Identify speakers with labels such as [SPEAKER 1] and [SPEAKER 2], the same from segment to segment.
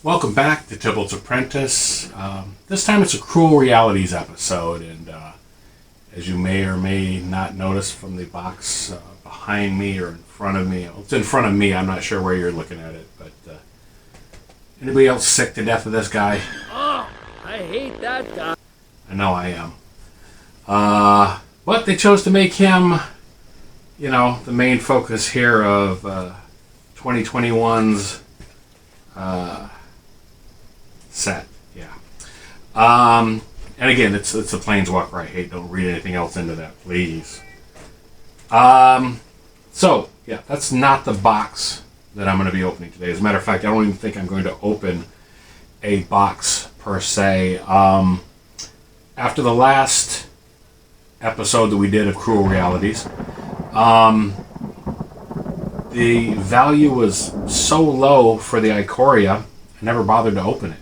[SPEAKER 1] Welcome back to Tibalt's Apprentice. This time it's a Cruel Realities episode, and as you may or may not notice from the box behind me or in front of me, it's in front of me, I'm not sure where you're looking at it, but anybody else sick to death of this guy?
[SPEAKER 2] Oh, I hate that guy.
[SPEAKER 1] I know I am. But they chose to make him, the main focus here of 2021's set, yeah. And again, it's a Planeswalker I hate. Don't read anything else into that, please. So, yeah, that's not the box that I'm going to be opening today. As a matter of fact, I don't even think I'm going to open a box per se. After the last episode that we did of Cruel Realities, the value was so low for the Ikoria, I never bothered to open it.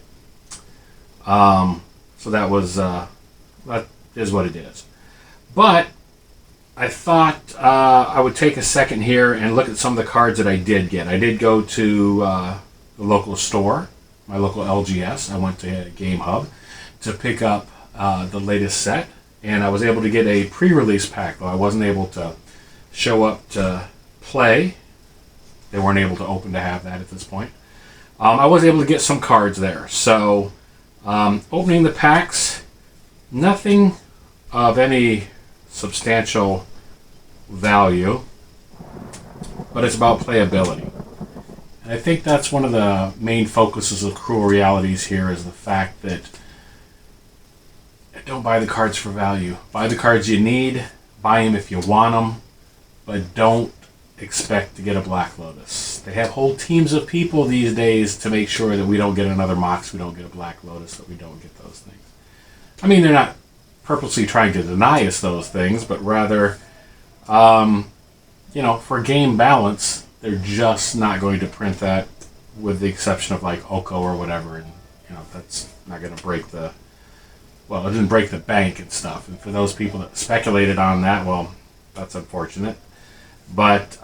[SPEAKER 1] So that was, that is what it is. But I thought I would take a second here and look at some of the cards that I did get. I did go to the local store, my local LGS. I went to Game Hub to pick up the latest set, and I was able to get a pre-release pack, though I wasn't able to show up to play. They weren't able to open to have that at this point. I was able to get some cards there. So, opening the packs, nothing of any substantial value, but it's about playability. And I think that's one of the main focuses of Cruel Realities here, is the fact that don't buy the cards for value. Buy the cards you need, buy them if you want them, but don't expect to get a Black Lotus. They have whole teams of people these days to make sure that we don't get another Mox, we don't get a Black Lotus, that we don't get those things. I mean, they're not purposely trying to deny us those things, but rather, for game balance, they're just not going to print that, with the exception of like Oko or whatever, and that's not going to break the, well, it didn't break the bank and stuff. And for those people that speculated on that, well, that's unfortunate. But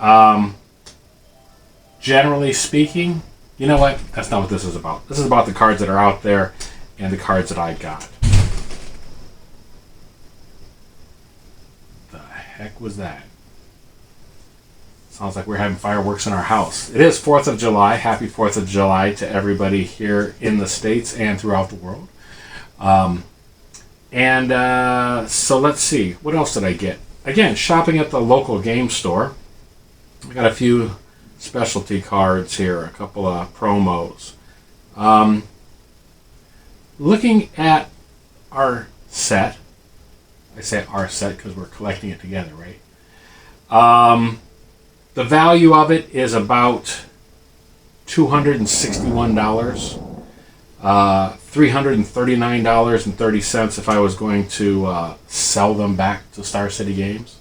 [SPEAKER 1] generally speaking, you know what? That's not what this is about. This is about the cards that are out there and the cards that I got. The heck was that? Sounds like we're having fireworks in our house. It is 4th of July. Happy 4th of July to everybody here in the States and throughout the world. So let's see. What else did I get? Again, shopping at the local game store. I got a few specialty cards here, a couple of promos. Looking at our set, I say our set because we're collecting it together, right? The value of it is about $261. $339.30 if I was going to sell them back to Star City Games.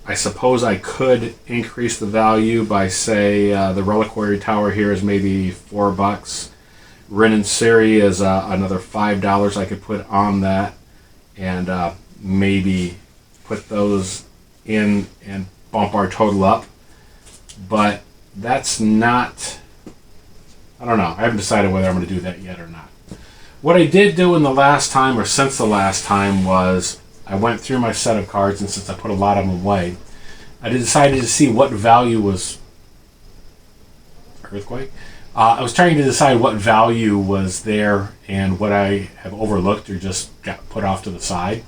[SPEAKER 1] I suppose I could increase the value by, say, the Reliquary Tower here is maybe $4. Rin and Siri is another $5 I could put on that, and maybe put those in and bump our total up. But that's not, I don't know. I haven't decided whether I'm going to do that yet or not. What I did do in the last time, or since the last time, was I went through my set of cards, and since I put a lot of them away, I decided to see what value was... Earthquake? I was trying to decide what value was there and what I have overlooked or just got put off to the side.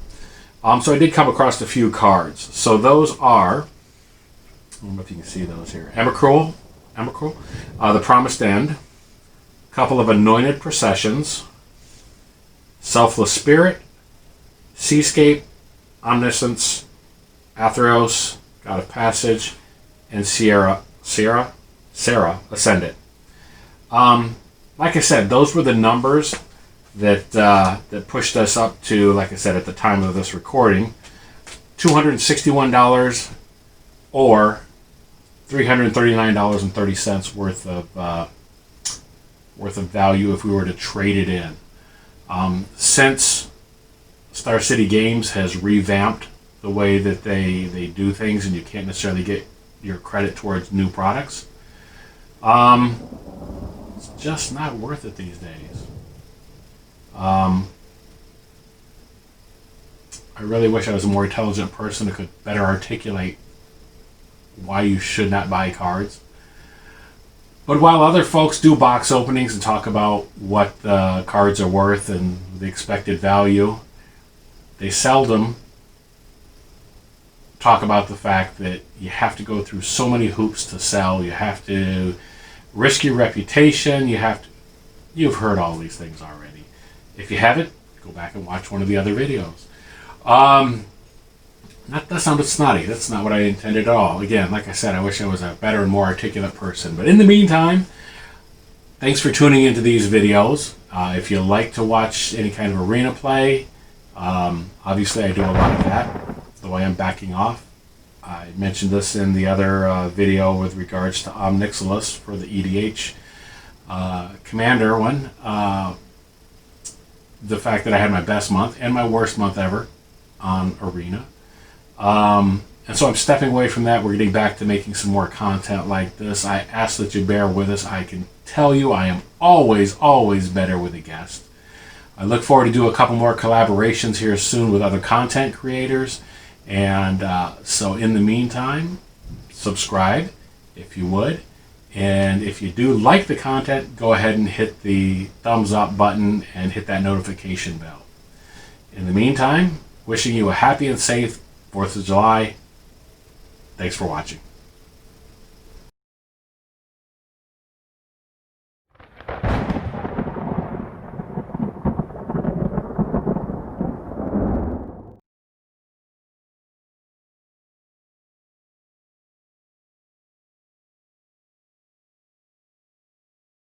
[SPEAKER 1] So I did come across a few cards. So those are... I don't know if you can see those here. Emrakul, The Promised End, couple of Anointed Processions, Selfless Spirit, Seascape, Omniscience, Atheros, God of Passage, and Sarah Ascendant. Like I said, those were the numbers that pushed us up to, like I said, at the time of this recording, $261 or $339.30 worth of value if we were to trade it in. Since Star City Games has revamped the way that they do things, and you can't necessarily get your credit towards new products, It's just not worth it these days. I really wish I was a more intelligent person who could better articulate why you should not buy cards. But while other folks do box openings and talk about what the cards are worth and the expected value, they seldom talk about the fact that you have to go through so many hoops to sell. You have to risk your reputation. You've heard all these things already. If you haven't, go back and watch one of the other videos. That sounded snotty. That's not what I intended at all. Again, like I said, I wish I was a better and more articulate person. But in the meantime, thanks for tuning into these videos. If you like to watch any kind of arena play, obviously I do a lot of that, though I am backing off. I mentioned this in the other video with regards to Omnixilus for the EDH Commander one. The fact that I had my best month and my worst month ever on Arena. And so I'm stepping away from that. We're getting back to making some more content like this. I ask that you bear with us. I can tell you I am always, always better with a guest. I look forward to do a couple more collaborations here soon with other content creators. And so in the meantime, subscribe if you would. And if you do like the content, go ahead and hit the thumbs up button and hit that notification bell. In the meantime, wishing you a happy and safe 4th of July. Thanks for watching.